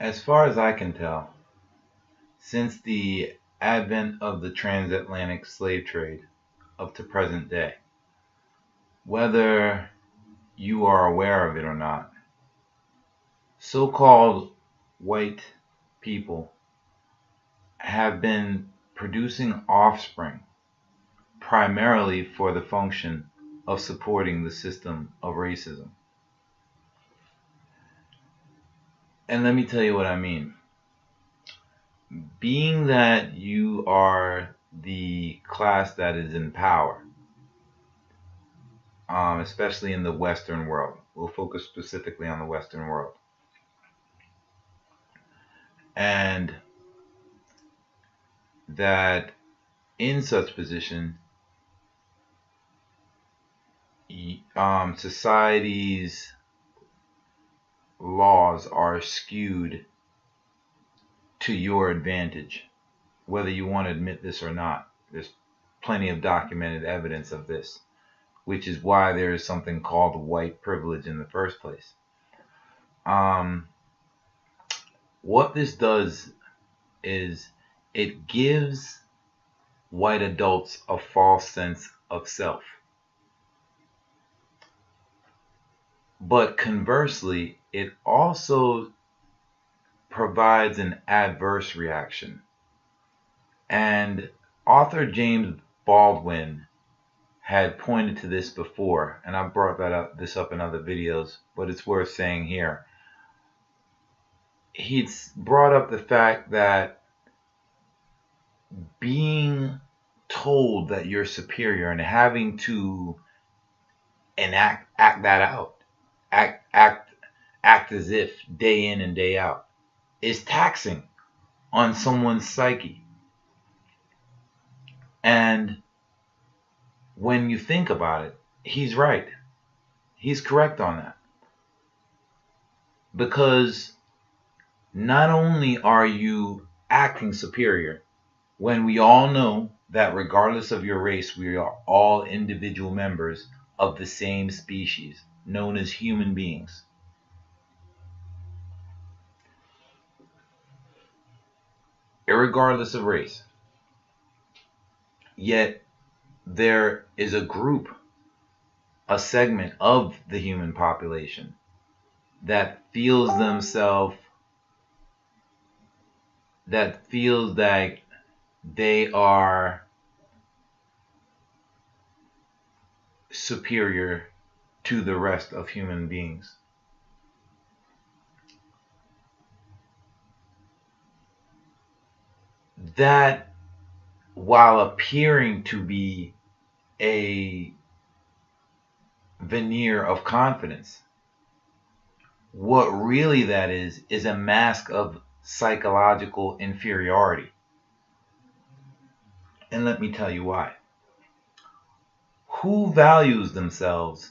As far as I can tell, since the advent of the transatlantic slave trade up to present day, whether you are aware of it or not, so-called white people have been producing offspring primarily for the function of supporting the system of racism. And let me tell you what I mean. Being that you are the class that is in power, especially in the Western world, we'll focus specifically on the Western world, and that in such position, society's laws are skewed to your advantage, whether you want to admit this or not. There's plenty of documented evidence of this, which is why there is something called white privilege in the first place. What this does is it gives white adults a false sense of self. But conversely, it also provides an adverse reaction. And author James Baldwin had pointed to this before, and I brought this up in other videos, but it's worth saying here. He's brought up the fact that being told that you're superior and having to act that out, act as if day in and day out, is taxing on someone's psyche. And when you think about it, he's right. He's correct on that. Because not only are you acting superior, when we all know that regardless of your race, we are all individual members of the same species, known as human beings. Irregardless of race. Yet there is a group, a segment of the human population that feels that they are superior to the rest of human beings. That, while appearing to be a veneer of confidence, what really that is a mask of psychological inferiority. And let me tell you why. Who values themselves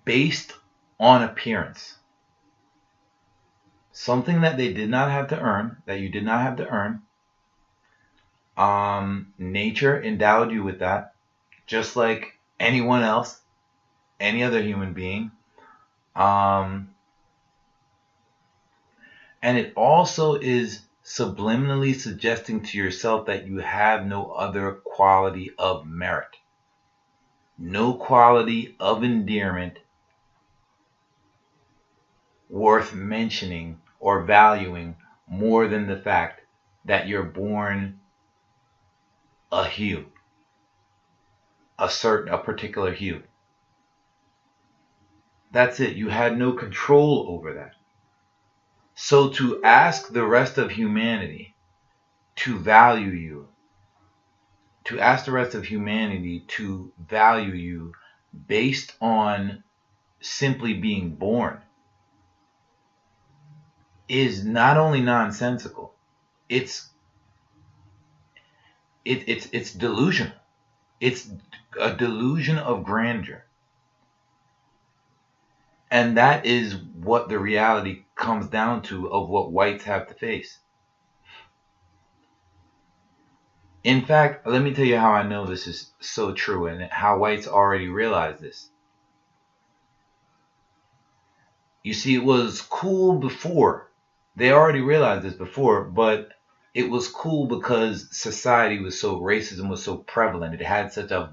based on appearance? Something that they did not have to earn, that you did not have to earn. Nature endowed you with that, just like anyone else, any other human being. And it also is subliminally suggesting to yourself that you have no other quality of merit, no quality of endearment worth mentioning or valuing more than the fact that you're born a hue, a particular hue. That's it. You had no control over that. So to ask the rest of humanity to value you, based on simply being born, is not only nonsensical, it's delusional. It's a delusion of grandeur. And that is what the reality comes down to of what whites have to face. In fact, let me tell you how I know this is so true and how whites already realize this. You see, it was cool before They already realized this before, but it was cool because society was so, racism was so prevalent. It had such a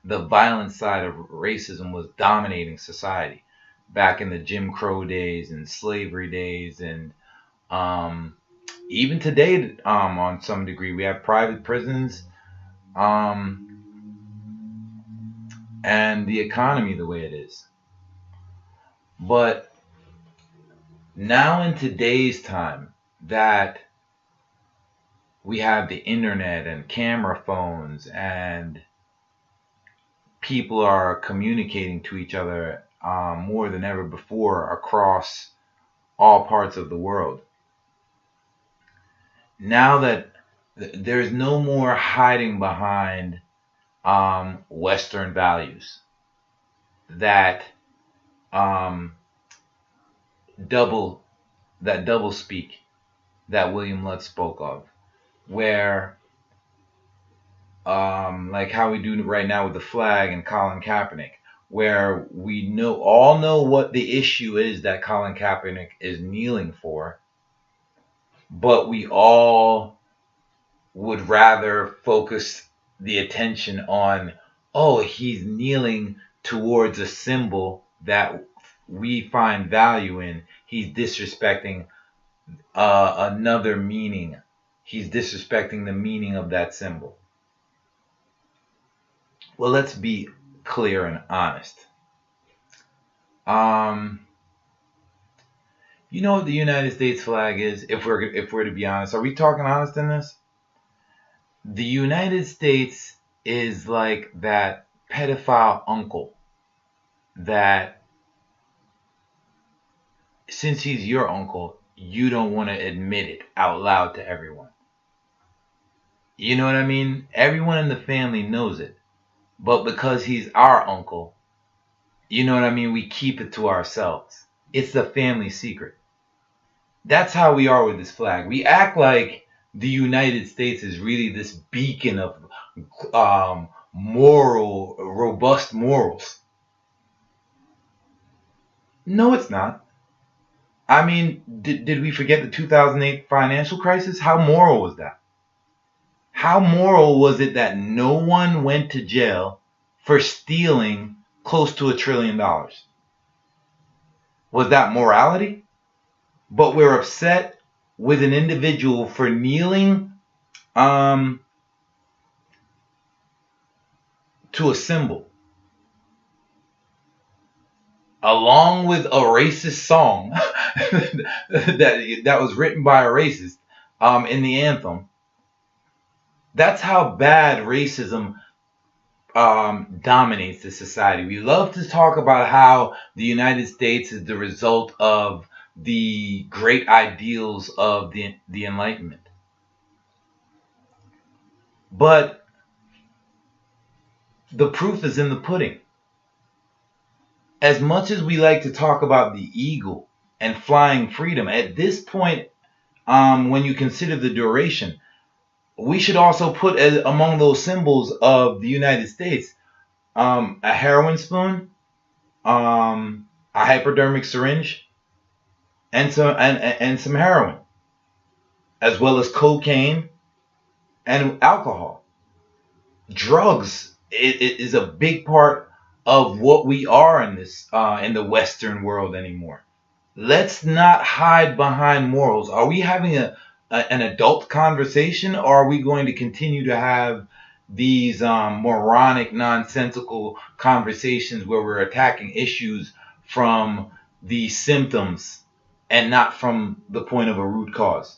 the violent side of racism was dominating society back in the Jim Crow days and slavery days, and um, even today, on some degree, we have private prisons, um, and the economy the way it is. But now in today's time that we have the internet and camera phones, and people are communicating to each other more than ever before across all parts of the world. Now that there's no more hiding behind Western values, that um, double double speak that William Lutz spoke of, where like how we do right now with the flag and Colin Kaepernick, where we all know what the issue is that Colin Kaepernick is kneeling for, but we all would rather focus the attention on, oh, he's kneeling towards a symbol that we find value in. He's disrespecting another meaning. He's disrespecting the meaning of that symbol. Well, let's be clear and honest. You know what the United States flag is? If we're to be honest, are we talking honest in this? The United States is like that pedophile uncle that, since he's your uncle, you don't want to admit it out loud to everyone. You know what I mean? Everyone in the family knows it, but because he's our uncle, you know what I mean, we keep it to ourselves. It's the family secret. That's how we are with this flag. We act like the United States is really this beacon of robust morals. No, it's not. I mean, did we forget the 2008 financial crisis? How moral was that? How moral was it that no one went to jail for stealing close to $1 trillion? Was that morality? But we're upset with an individual for kneeling to a symbol, along with a racist song that was written by a racist in the anthem. That's how bad racism dominates the society. We love to talk about how the United States is the result of the great ideals of the Enlightenment. But the proof is in the pudding. As much as we like to talk about the eagle and flying freedom, at this point, when you consider the duration, we should also put among those symbols of the United States a heroin spoon, a hypodermic syringe, and some heroin, as well as cocaine and alcohol. Drugs is a big part of what we are in the Western world anymore. Let's not hide behind morals. Are we having an adult conversation, or are we going to continue to have these moronic, nonsensical conversations where we're attacking issues from the symptoms and not from the point of a root cause?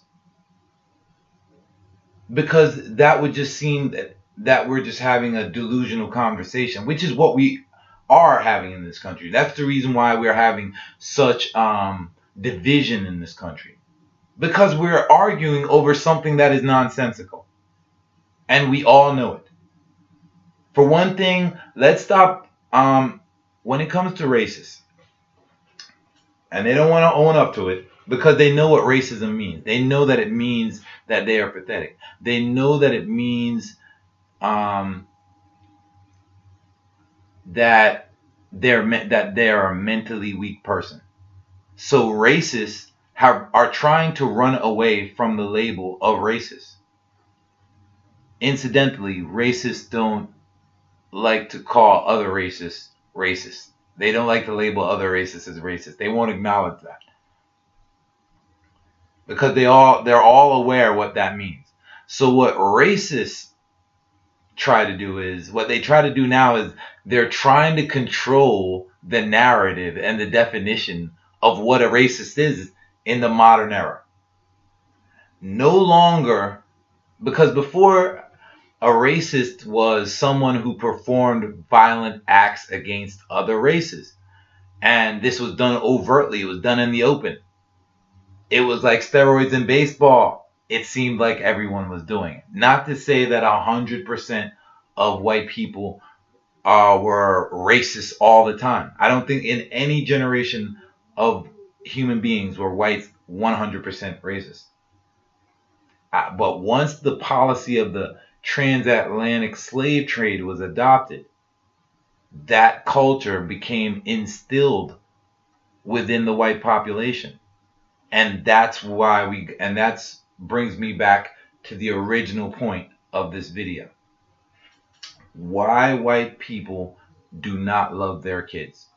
Because that would just seem that we're just having a delusional conversation, which is what we are having in this country. That's the reason why we're having such division in this country. Because we're arguing over something that is nonsensical. And we all know it. For one thing, let's stop when it comes to racists. And they don't want to own up to it because they know what racism means. They know that it means that they are pathetic. They know that it means that they are a mentally weak person. So racists are trying to run away from the label of racist. Incidentally, racists don't like to call other racists racist. They don't like to label other racists as racist. They won't acknowledge that because they're all aware what that means. So what racists try to do is what they try to do now is they're trying to control the narrative and the definition of what a racist is in the modern era. No longer, because before, a racist was someone who performed violent acts against other races. And this was done overtly. It was done in the open. It was like steroids in baseball. It seemed like everyone was doing it. Not to say that 100% of white people were racist all the time. I don't think in any generation of human beings were whites 100% racist. But once the policy of the transatlantic slave trade was adopted, that culture became instilled within the white population. And that's brings me back to the original point of this video. Why white people do not love their kids.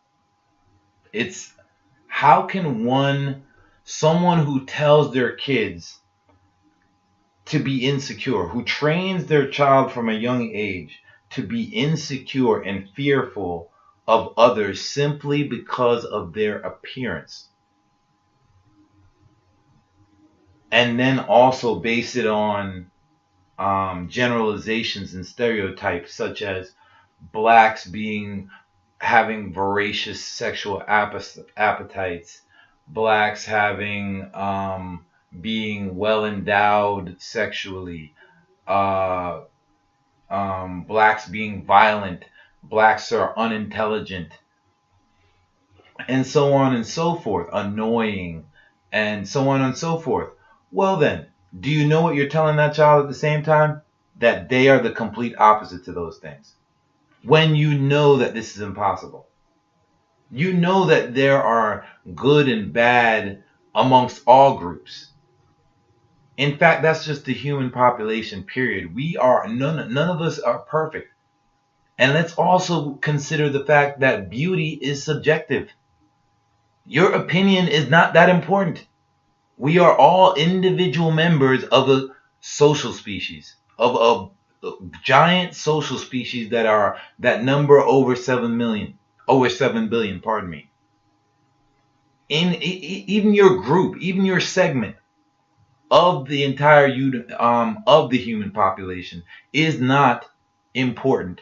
It's how can someone who tells their kids to be insecure, who trains their child from a young age to be insecure and fearful of others simply because of their appearance, and then also base it on generalizations and stereotypes such as blacks having voracious sexual appetites, blacks having being well endowed sexually, blacks being violent, blacks are unintelligent, and so on and so forth, annoying, and so on and so forth. Well then, do you know what you're telling that child at the same time? That they are the complete opposite to those things. When you know that this is impossible. You know that there are good and bad amongst all groups. In fact, that's just the human population, period. None of us are perfect. And let's also consider the fact that beauty is subjective. Your opinion is not that important. We are all individual members of a social species, of a giant social species that number over 7 billion, pardon me. Even your group, even your segment of the entire of the human population is not important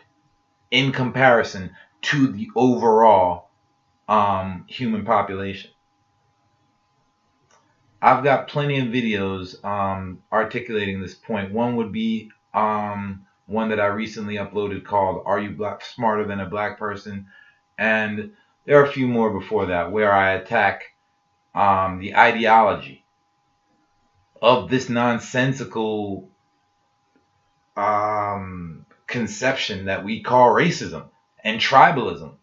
in comparison to the overall human population. I've got plenty of videos articulating this point. One would be one that I recently uploaded called "Are You Smarter Than a Black Person?" And there are a few more before that where I attack the ideology of this nonsensical conception that we call racism and tribalism.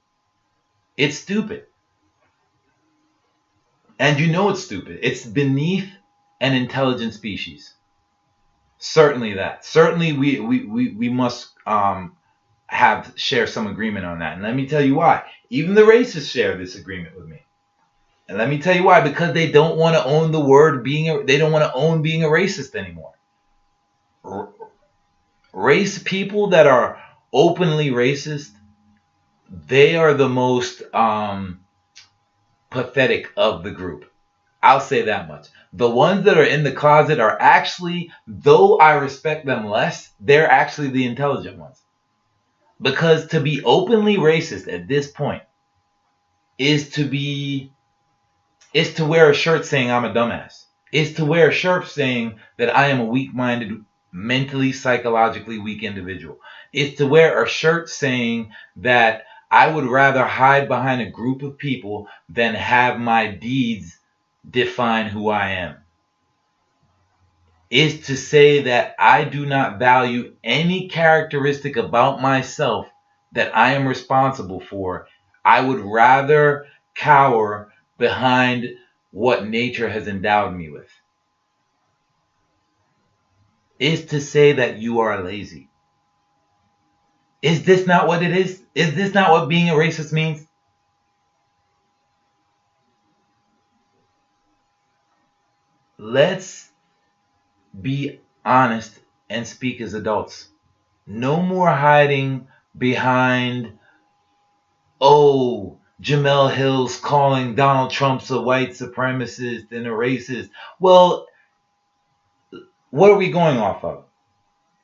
It's stupid. And you know it's stupid. It's beneath an intelligent species. Certainly that. Certainly we must share some agreement on that. And let me tell you why. Even the racists share this agreement with me. And let me tell you why. Because they don't want to own the word they don't want to own being a racist anymore. People that are openly racist, they are the most pathetic of the group. I'll say that much. The ones that are in the closet are actually, though I respect them less, they're actually the intelligent ones. Because to be openly racist at this point is to wear a shirt saying I'm a dumbass. Is to wear a shirt saying that I am a weak-minded, mentally, psychologically weak individual. Is to wear a shirt saying that I would rather hide behind a group of people than have my deeds define who I am. Is to say that I do not value any characteristic about myself that I am responsible for. I would rather cower behind what nature has endowed me with, is to say that you are lazy. Is this not what it is? Is this not what being a racist means? Let's be honest and speak as adults. No more hiding behind, oh, Jamel Hill's calling Donald Trump's a white supremacist and a racist. Well, what are we going off of?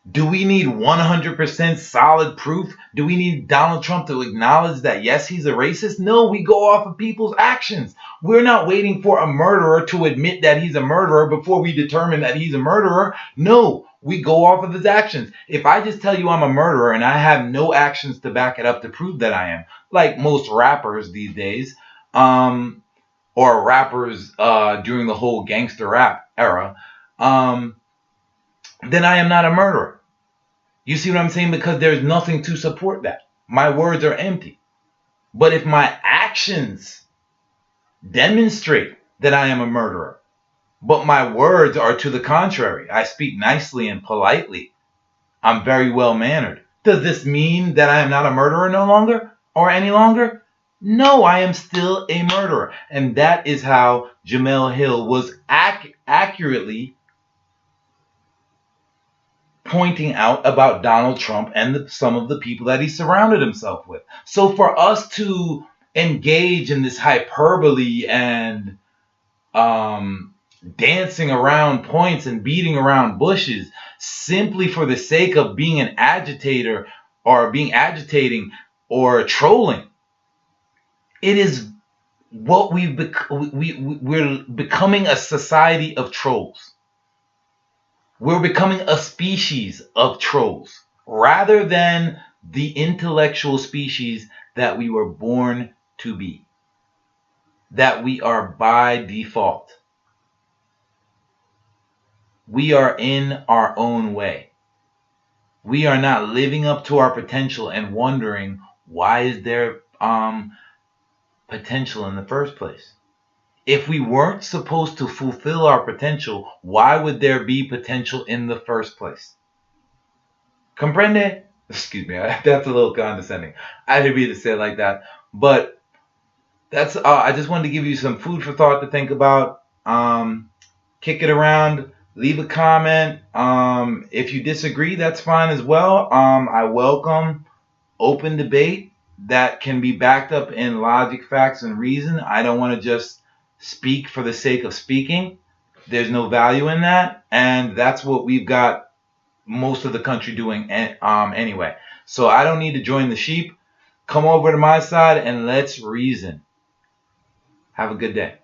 Do we need 100% solid proof? Do we need Donald Trump to acknowledge that, yes, he's a racist? No, we go off of people's actions. We're not waiting for a murderer to admit that he's a murderer before we determine that he's a murderer. No, we go off of his actions. If I just tell you I'm a murderer and I have no actions to back it up to prove that I am, like most rappers these days, or rappers during the whole gangster rap era, then I am not a murderer. You see what I'm saying? Because there's nothing to support that. My words are empty. But if my actions demonstrate that I am a murderer, but my words are to the contrary, I speak nicely and politely, I'm very well mannered, does this mean that I am not a murderer no longer or any longer? No, I am still a murderer. And that is how Jamel Hill was accurately pointing out about Donald Trump and some of the people that he surrounded himself with. So for us to engage in this hyperbole and dancing around points and beating around bushes simply for the sake of being an agitator or being agitating or trolling, it is what we're becoming a society of trolls. We're becoming a species of trolls rather than the intellectual species that we were born to be, that we are by default. We are in our own way. We are not living up to our potential and wondering, why is there potential in the first place? If we weren't supposed to fulfill our potential, why would there be potential in the first place? Comprende? Excuse me, that's a little condescending. I didn't mean to say it like that. But that's I just wanted to give you some food for thought to think about. Kick it around. Leave a comment. If you disagree, that's fine as well. I welcome open debate that can be backed up in logic, facts, and reason. I don't want to just speak for the sake of speaking. There's no value in that, and that's what we've got most of the country doing anyway. So I don't need to join the sheep. Come over to my side and let's reason. Have a good day.